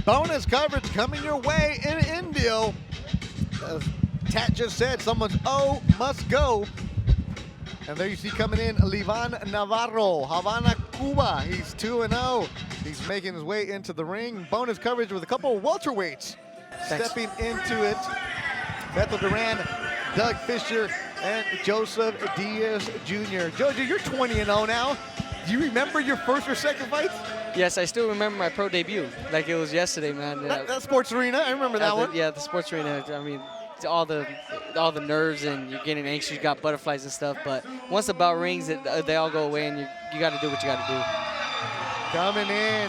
Bonus coverage coming your way in Indio. As Tat just said, someone's O must go. And there you see coming in Livan NAVARRO, Havana, Cuba. He's 2-0. He's making his way into the ring. Bonus coverage with a couple of welterweights stepping into it. Beto Duran, Doug Fisher, and Joseph Diaz Jr. Jojo, you're 20-0 now. Do you remember your first or second fights? Yes, I still remember my pro debut, like it was yesterday, man. That Sports Arena, I remember that one. Yeah, the Sports Arena. I mean, all the nerves and you're getting anxious. You got butterflies and stuff. But once the bell rings, they all go away, and you got to do what you got to do. Coming in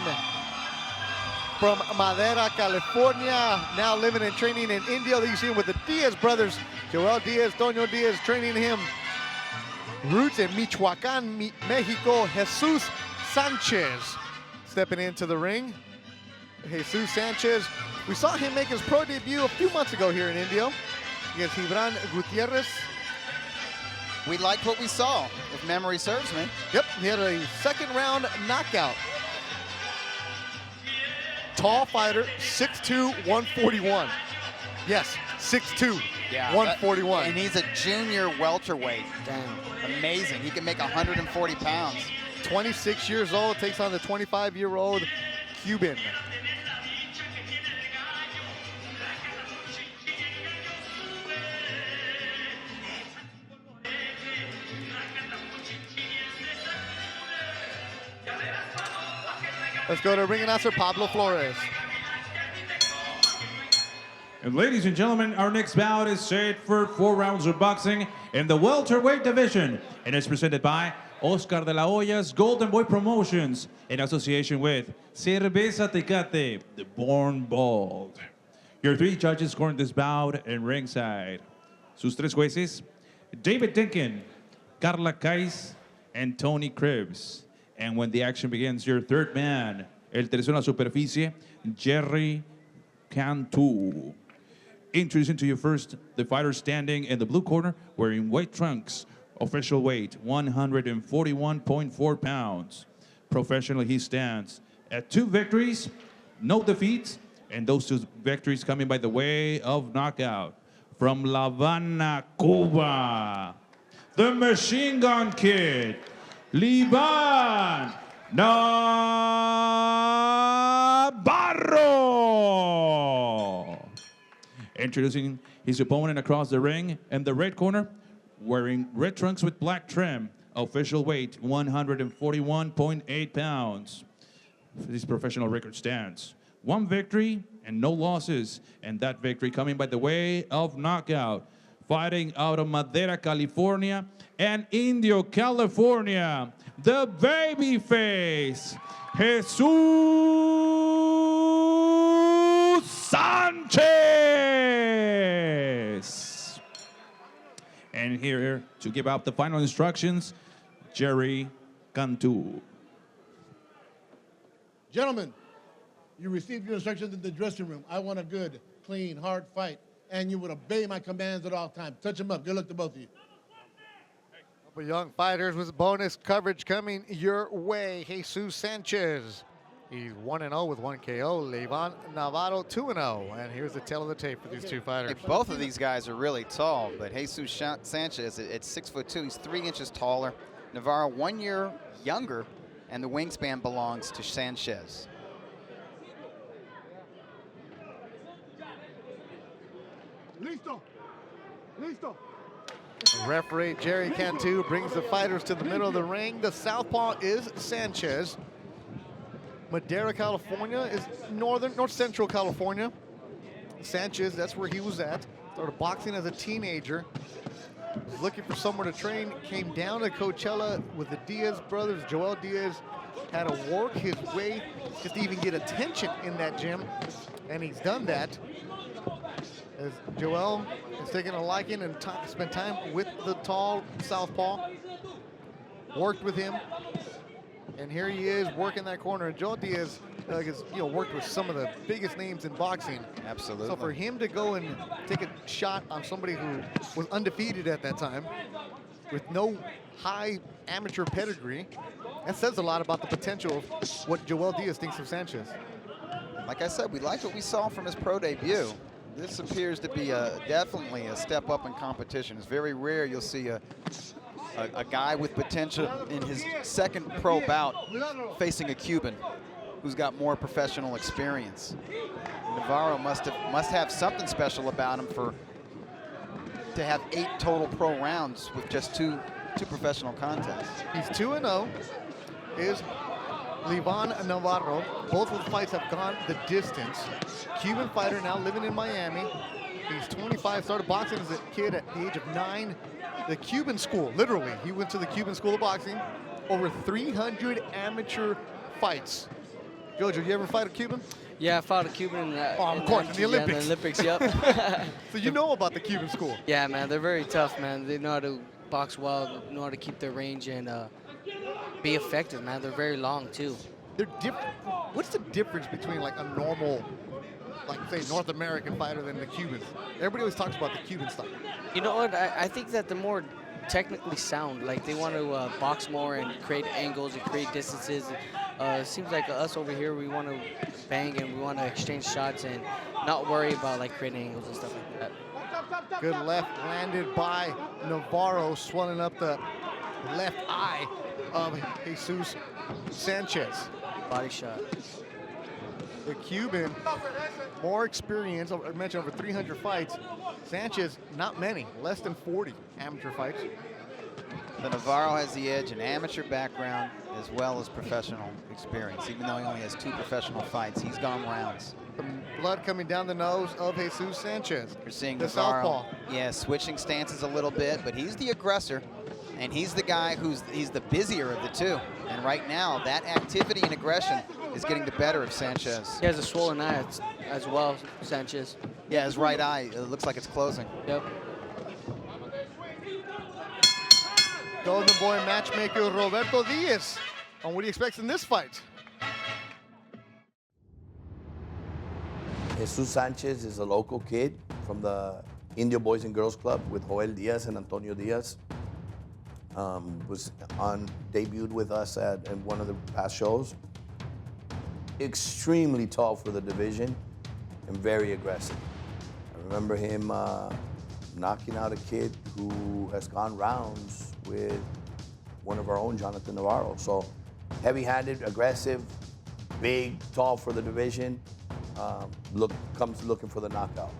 from Madera, California, now living and training in Indio. You see him with the Diaz brothers, Joel Diaz, Toño Diaz, training him. Roots in Michoacan, Mexico, Jesus Sanchez stepping into the ring. Jesus Sanchez, we saw him make his pro debut a few months ago here in Indio against Gibran Gutierrez. We liked what we saw, if memory serves me. Yep, he had a second round knockout. Tall fighter, 6'2", 141. Yes, 6'2", 141. And he's a junior welterweight. Damn. Amazing. He can make 140 pounds. 26 years old, takes on the 25-year-old Cuban. Let's go to ring announcer Pablo Flores. And ladies and gentlemen, our next bout is set for 4 rounds of boxing in the welterweight division, and it's presented by Oscar de la Hoya's Golden Boy Promotions in association with Cerveza Tecate, the Born Bald. Your 3 judges scoring this bout in ringside. Sus 3 jueces, David Dinkin, Carla Kais, and Tony Cribbs. And when the action begins, your 3rd man, el tercero en la superficie, Jerry Cantu. Introducing to you first, the fighter standing in the blue corner, wearing white trunks, official weight, 141.4 pounds. Professionally, he stands at 2 victories, no defeats, and those 2 victories coming by the way of knockout. From La Habana, Cuba, the Machine Gun Kid, Livan NAVARRO. Introducing his opponent across the ring in the red corner, wearing red trunks with black trim, official weight 141.8 pounds. His professional record stands 1 victory and no losses, and that victory coming by the way of knockout. Fighting out of Madera, California, and Indio, California, the babyface, Jesus Sanchez. And here to give out the final instructions, Jerry Cantu. Gentlemen, you received your instructions in the dressing room. I want a good, clean, hard fight, and you would obey my commands at all times. Touch them up. Good luck to both of you. Couple young fighters with bonus coverage coming your way. Jesus Sanchez. He's 1-0 with 1 KO. Livan NAVARRO 2-0. And here's the tail of the tape for these 2 fighters. Hey, both of these guys are really tall, but Jesus Sanchez at 6'2", he's 3 inches taller. NAVARRO 1 year younger, and the wingspan belongs to Sanchez. Listo. Listo. Referee Jerry Cantu brings the fighters to the middle of the ring. The southpaw is Sanchez. Madera, California is north central California. Sanchez, that's where he was at. Started boxing as a teenager. Was looking for somewhere to train. Came down to Coachella with the Diaz brothers. Joel Diaz had to work his way just to even get attention in that gym, and he's done that. As Joel has taken a liking and spent time with the tall southpaw, worked with him, and here he is working that corner. And Joel Diaz has worked with some of the biggest names in boxing. Absolutely. So for him to go and take a shot on somebody who was undefeated at that time, with no high amateur pedigree, that says a lot about the potential of what Joel Diaz thinks of Sanchez. Like I said, we liked what we saw from his pro debut. This appears to be definitely a step up in competition. It's very rare you'll see a guy with potential in his second pro bout facing a Cuban who's got more professional experience. Navarro must have something special about him to have 8 total pro rounds with just two professional contests. He's 2-0. Is Livan Navarro. Both of the fights have gone the distance. Cuban fighter now living in Miami. He's 25, started boxing as a kid at the age of 9. The Cuban school, literally, he went to the Cuban school of boxing. Over 300 amateur fights. Jojo, you ever fight a Cuban? Yeah, I fought a Cuban in the Olympics. Yeah, in the Olympics, yep. So you know about the Cuban school? Yeah, man, they're very tough, man. They know how to box well, know how to keep their range and be effective, man. They're very long, too. They're different. What's the difference between like a normal, like say North American fighter than the Cubans? Everybody always talks about the Cuban style. You know what? I think that they're more technically sound. Like they want to box more and create angles and create distances. It seems like us over here, we want to bang and we want to exchange shots and not worry about like creating angles and stuff like that. Good left landed by Navarro, swelling up the left eye of Jesus Sanchez. Body shot. The Cuban, more experience, I mentioned over 300 fights. Sanchez, not many, less than 40 amateur fights. The Navarro has the edge in amateur background as well as professional experience. Even though he only has 2 professional fights, he's gone rounds. The blood coming down the nose of Jesus Sanchez. You're seeing the Navarro, southpaw. yeah, switching stances a little bit, but he's the aggressor, and he's the guy he's the busier of the 2. And right now, that activity and aggression is getting the better of Sanchez. He has a swollen eye as well, Sanchez. Yeah, his right eye, it looks like it's closing. Yep. Golden Boy matchmaker Roberto Diaz. On what he expects in this fight. Jesus Sanchez is a local kid from the Indio Boys and Girls Club with Joel Diaz and Antonio Diaz. Was debuted with us at one of the past shows. Extremely tall for the division and very aggressive. I remember him knocking out a kid who has gone rounds with one of our own, Jonathan Navarro. So heavy-handed, aggressive, big, tall for the division. Comes looking for the knockout.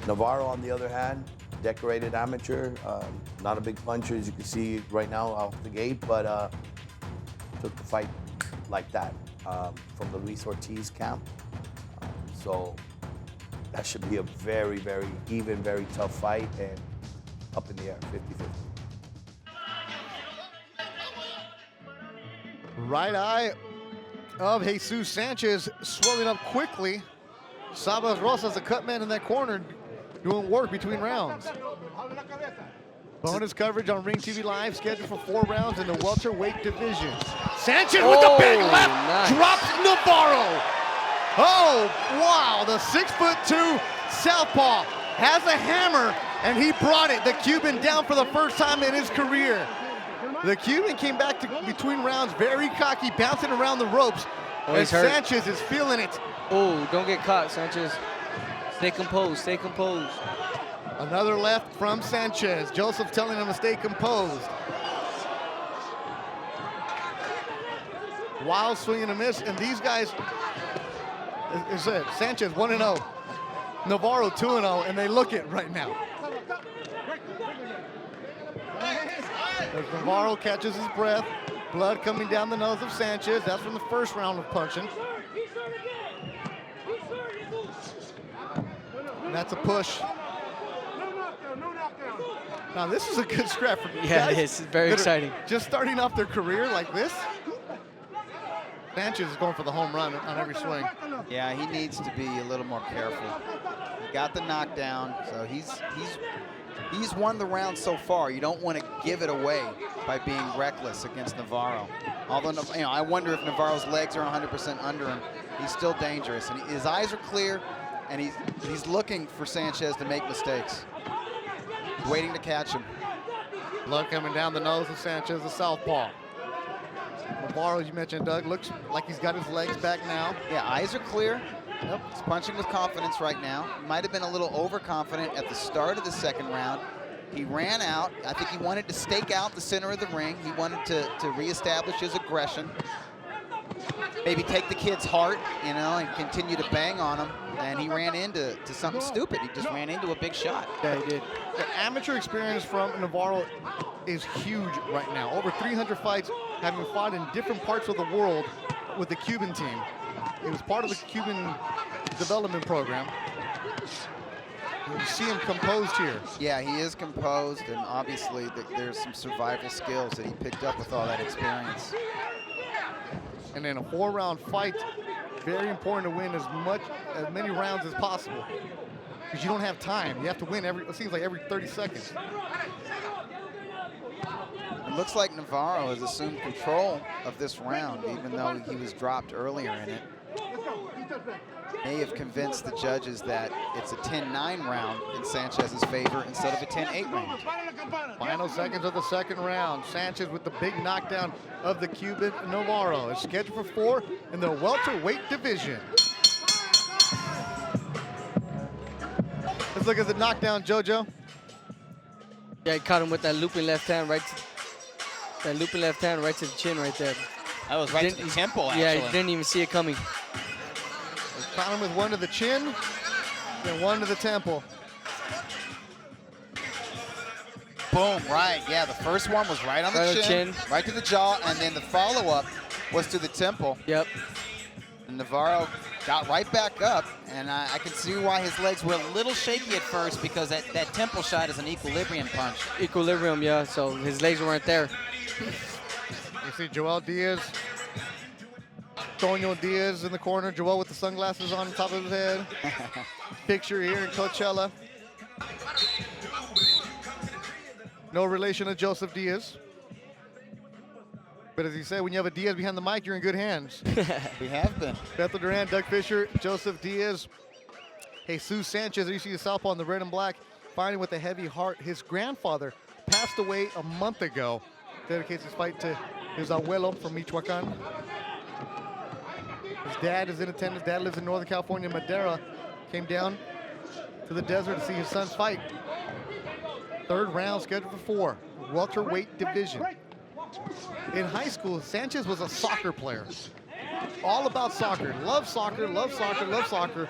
Navarro, on the other hand, decorated amateur, not a big puncher, as you can see right now off the gate, but took the fight like that from the Luis Ortiz camp. So that should be a very, very even, very tough fight, and up in the air, 50-50. Right eye of Jesus Sanchez swelling up quickly. Sabas Rosas, the cut man in that corner, doing work between rounds. Bonus coverage on Ring TV Live, scheduled for 4 rounds in the welterweight division. Sanchez with the big left, nice. drops Navarro. Oh, wow, the 6'2" southpaw has a hammer, and he brought it, the Cuban, down for the first time in his career. The Cuban came back to between rounds very cocky, bouncing around the ropes, and Sanchez is feeling it. Oh, don't get caught, Sanchez. Stay composed, stay composed. Another left from Sanchez. Joseph telling him to stay composed. Wild swing and a miss, and these guys, is it Sanchez 1-0, Navarro 2-0, and they look it right now. As Navarro catches his breath, blood coming down the nose of Sanchez. That's from the first round of punching. And that's a push. Now this is a good scrap for Yeah, guys it is very exciting. just starting off their career like this. Sanchez is going for the home run on every swing. Yeah, he needs to be a little more careful. He got the knockdown, so he's won the round so far. You don't want to give it away by being reckless against Navarro. Although, you know, I wonder if Navarro's legs are 100% under him. He's still dangerous, and his eyes are clear, and he's looking for Sanchez to make mistakes. He's waiting to catch him. Blood coming down the nose of Sanchez, the southpaw. Navarro, as you mentioned, Doug, looks like he's got his legs back now. Yeah, eyes are clear. Yep, he's punching with confidence right now. Might have been a little overconfident at the start of the second round. He ran out. I think he wanted to stake out the center of the ring. He wanted to reestablish his aggression. Maybe take the kid's heart, you know, and continue to bang on him. And he ran into something stupid. He just ran into a big shot. Yeah, he did. The amateur experience from Navarro is huge right now. Over 300 fights, having fought in different parts of the world with the Cuban team. He was part of the Cuban development program. You see him composed here. Yeah, he is composed, and obviously there's some survival skills that he picked up with all that experience. And then a 4-round fight, very important to win as many rounds as possible, because you don't have time. You have to win it seems like every 30 seconds. It looks like Navarro has assumed control of this round, even though he was dropped earlier in it. May have convinced the judges that it's a 10-9 round in Sanchez's favor instead of a 10-8 round. Final seconds of the second round. Sanchez with the big knockdown of the Cuban Navarro. Is scheduled for 4 in the welterweight division. Let's look at the knockdown, JoJo. Yeah, he caught him with that looping left hand right to the chin right there. That was right to the temple, actually. Yeah, he didn't even see it coming. Caught him with one to the chin, then one to the temple. Boom, right. Yeah, the first one was right on the chin, right to the jaw, and then the follow-up was to the temple. Yep. And Navarro got right back up, and I can see why his legs were a little shaky at first, because that temple shot is an equilibrium punch. Equilibrium, yeah, so his legs weren't there. You see Joel Diaz, Antonio Diaz in the corner. Joel with the sunglasses on top of his head. Picture here in Coachella. No relation to Joseph Diaz. But as he said, when you have a Diaz behind the mic, you're in good hands. We have been. Beto Duran, Doug Fisher, Joseph Diaz, Jesus Sanchez. You see the southpaw in the red and black, fighting with a heavy heart. His grandfather passed away a month ago. Dedicates his fight to his abuelo from Michoacan. His dad is in attendance. Dad lives in Northern California, Madera. Came down to the desert to see his son's fight. Third round scheduled for 4, welterweight division. In high school, Sanchez was a soccer player. All about soccer. Loved soccer, loved soccer, loved soccer.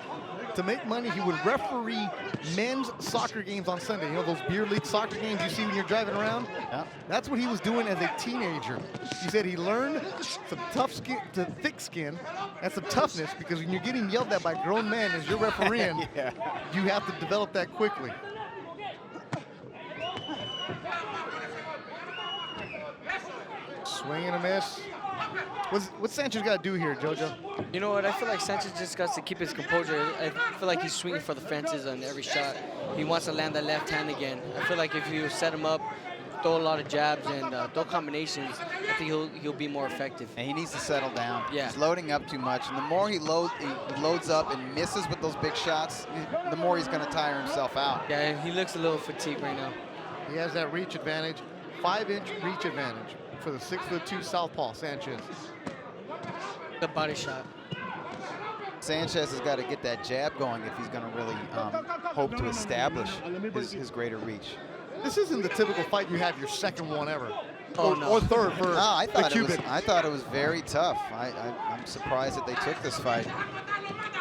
To make money, he would referee men's soccer games on Sunday. You know those beer league soccer games you see when you're driving around? Yeah. That's what he was doing as a teenager. He said he learned some tough skin, to thick skin, and some toughness, because when you're getting yelled at by grown men as you're refereeing, Yeah. you have to develop that quickly. Swing and a miss. What's Sanchez got to do here, JoJo? You know what? I feel like Sanchez just got to keep his composure. I feel like he's swinging for the fences on every shot. He wants to land that left hand again. I feel like if you set him up, throw a lot of jabs and throw combinations, I think he'll be more effective. And he needs to settle down. Yeah. He's loading up too much, and the more he loads up and misses with those big shots, the more he's going to tire himself out. Yeah, he looks a little fatigued right now. He has that reach advantage, 5-inch reach advantage for the 6'2" southpaw Sanchez. The body shot. Sanchez has got to get that jab going if he's going to really hope to establish his greater reach. This isn't the typical fight you have your second one ever. Oh, or, no. or third for the Cuban. I thought it was very tough. I'm surprised that they took this fight.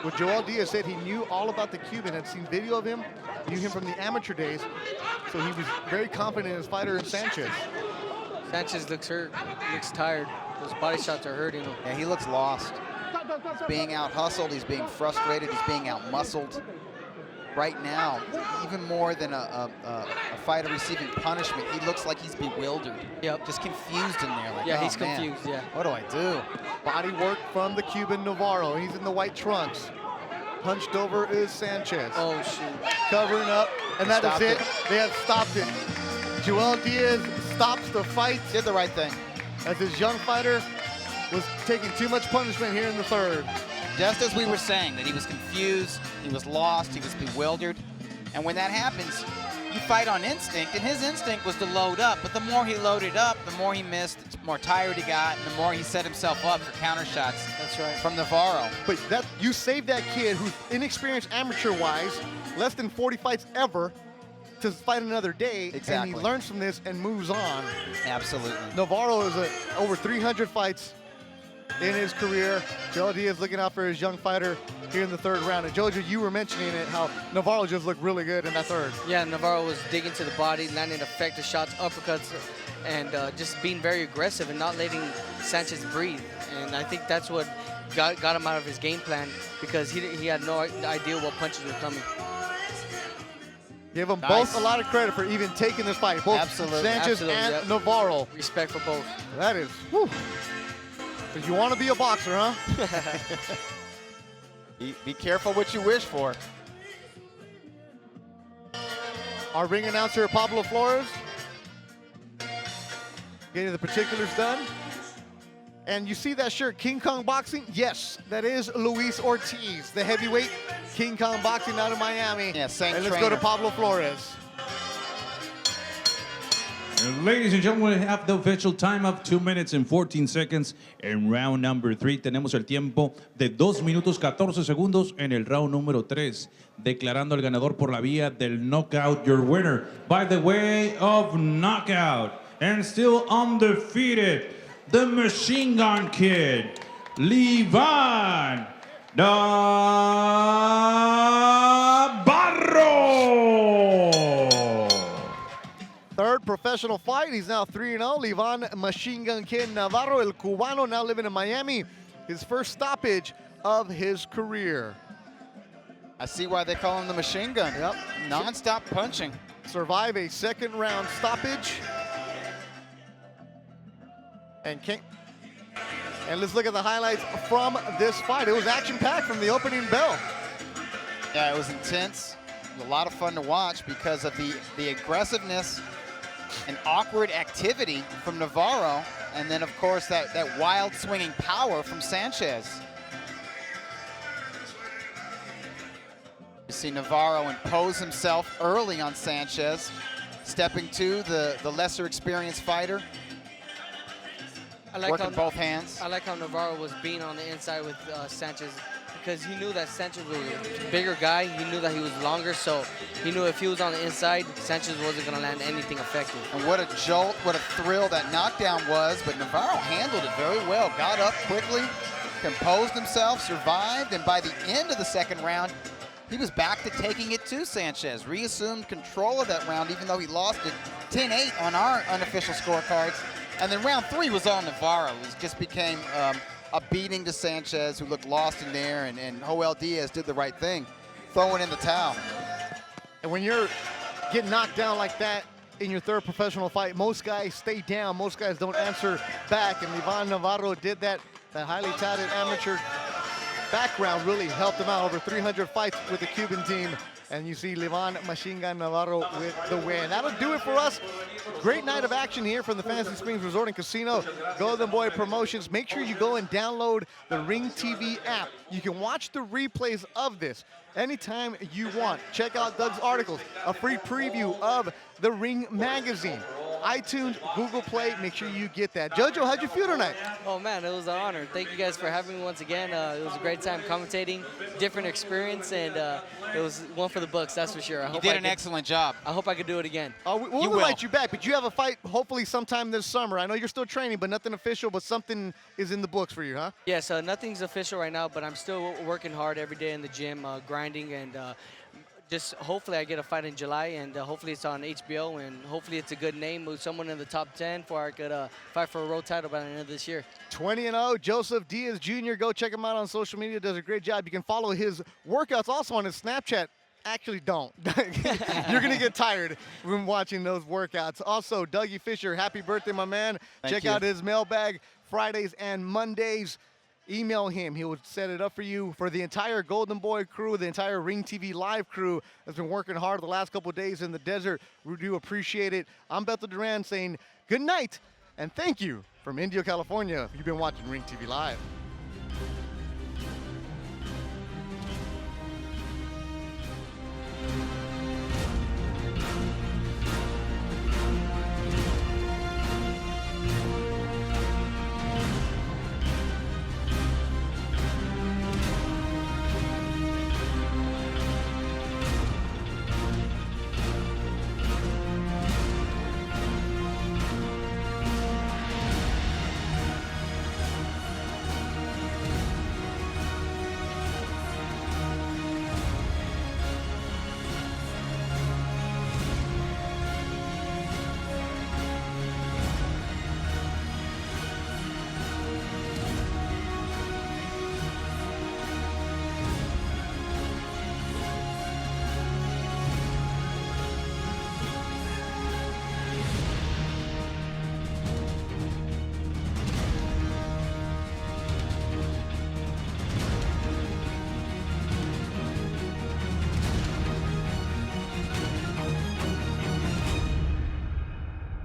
What Joel Diaz said, he knew all about the Cuban, had seen video of him, knew him from the amateur days, so he was very confident in his fighter in Sanchez. Sanchez looks hurt, looks tired. Those body shots are hurting him. Yeah, he looks lost. He's being out-hustled, he's being frustrated, he's being out-muscled. Right now, even more than a fighter receiving punishment, he looks like he's bewildered. Yep. Just confused in there. Like, Yeah, oh, he's man, confused, yeah. What do I do? Body work from the Cuban Navarro. He's in the white trunks. Hunched over is Sanchez. Oh, shoot. Covering up, and that is it. Stopped They have stopped it. Joel Diaz stops the fight Did the right thing. as his young fighter was taking too much punishment here in the third. Just as we were saying, that he was confused, he was lost, he was bewildered. And when that happens, you fight on instinct, and his instinct was to load up. But the more he loaded up, the more he missed, the more tired he got, and the more he set himself up for counter shots. That's right. From Navarro. But that you saved that kid who's inexperienced amateur-wise, less than 40 fights ever, to fight another day. Exactly. And he learns from this and moves on. Absolutely. Navarro is over 300 fights in his career. Joe Diaz looking out for his young fighter here in the third round. And Jojo, you were mentioning it, how Navarro just looked really good in that third. Yeah, Navarro was digging to the body, landing effective shots, uppercuts, and just being very aggressive and not letting Sanchez breathe. And I think that's what got him out of his game plan, because he had no idea what punches were coming. Give them Nice. both a lot of credit for even taking this fight. Both Absolutely. Sanchez and Yep. Navarro. Respect for both. That is, whew. Because you want to be a boxer, huh? Be careful what you wish for. Our ring announcer, Pablo Flores, getting the particulars done. And you see that shirt, King Kong Boxing? Yes, that is Luis Ortiz, the heavyweight King Kong Boxing out of Miami. Yeah, same And let's go to trainer. Pablo Flores. Ladies and gentlemen, we have the official time of 2 minutes and 14 seconds en round number 3. Tenemos el tiempo de 2 minutos 14 segundos en el round número 3, declarando al ganador por la vía del knockout. Your winner by the way of knockout, and still undefeated, the Machine Gun Kid, Livan NAVARRO. Third professional fight. He's now 3-0. Livan Machine Gun Kid Navarro, el Cubano, now living in Miami. His first stoppage of his career. I see why they call him the machine gun. Yep. Non-stop punching. Survive a second round stoppage. And let's look at the highlights from this fight. It was action-packed from the opening bell. Yeah, it was intense. A lot of fun to watch because of the aggressiveness and awkward activity from Navarro, and then of course that wild swinging power from Sanchez. You see Navarro impose himself early on Sanchez, stepping to the lesser experienced fighter, working both hands. I like how Navarro was being on the inside with Sanchez, because he knew that Sanchez was a bigger guy. He knew that he was longer, so he knew if he was on the inside, Sanchez wasn't going to land anything effective. And what a jolt, what a thrill that knockdown was, but Navarro handled it very well. Got up quickly, composed himself, survived, and by the end of the second round, he was back to taking it to Sanchez. Reassumed control of that round, even though he lost it 10-8 on our unofficial scorecards. And then round 3 was all Navarro. It just became a beating to Sanchez, who looked lost in there, and Joel Diaz did the right thing, throwing in the towel. And when you're getting knocked down like that in your third professional fight, most guys stay down. Most guys don't answer back. And Livan Navarro did that. That highly touted amateur background really helped him out. Over 300 fights with the Cuban team. And you see Livan Machine Gun Navarro with the win. That'll do it for us. Great night of action here from the Fantasy Springs Resort and Casino. Golden Boy Promotions. Make sure you go and download the Ring TV app. You can watch the replays of this anytime you want. Check out Doug's articles, a free preview of the Ring magazine. iTunes, Google Play, make sure you get that. Jojo, how'd you feel tonight? Oh man, it was an honor. Thank you guys for having me once again. It was a great time commentating, different experience, and it was one for the books, that's for sure. You did an excellent job. I hope I could do it again. We'll invite you back, but you have a fight hopefully sometime this summer. I know you're still training, but nothing official, but something is in the books for you, huh? Yes, nothing's official right now, but I'm still working hard every day in the gym, grinding, and just hopefully I get a fight in July, and hopefully it's on HBO, and hopefully it's a good name with someone in the top 10 for I could fight for a road title by the end of this year. 20-0, Joseph Diaz Jr. Go check him out on social media. Does a great job. You can follow his workouts also on his Snapchat. Actually, don't. You're going to get tired when watching those workouts. Also, Dougie Fisher, happy birthday, my man. Check out his mailbag Fridays and Mondays. Email him. He will set it up for you. For the entire Golden Boy crew, the entire Ring TV Live crew has been working hard the last couple of days in the desert. We do appreciate it. I'm Beto Duran saying good night and thank you from Indio, California. You've been watching Ring TV Live.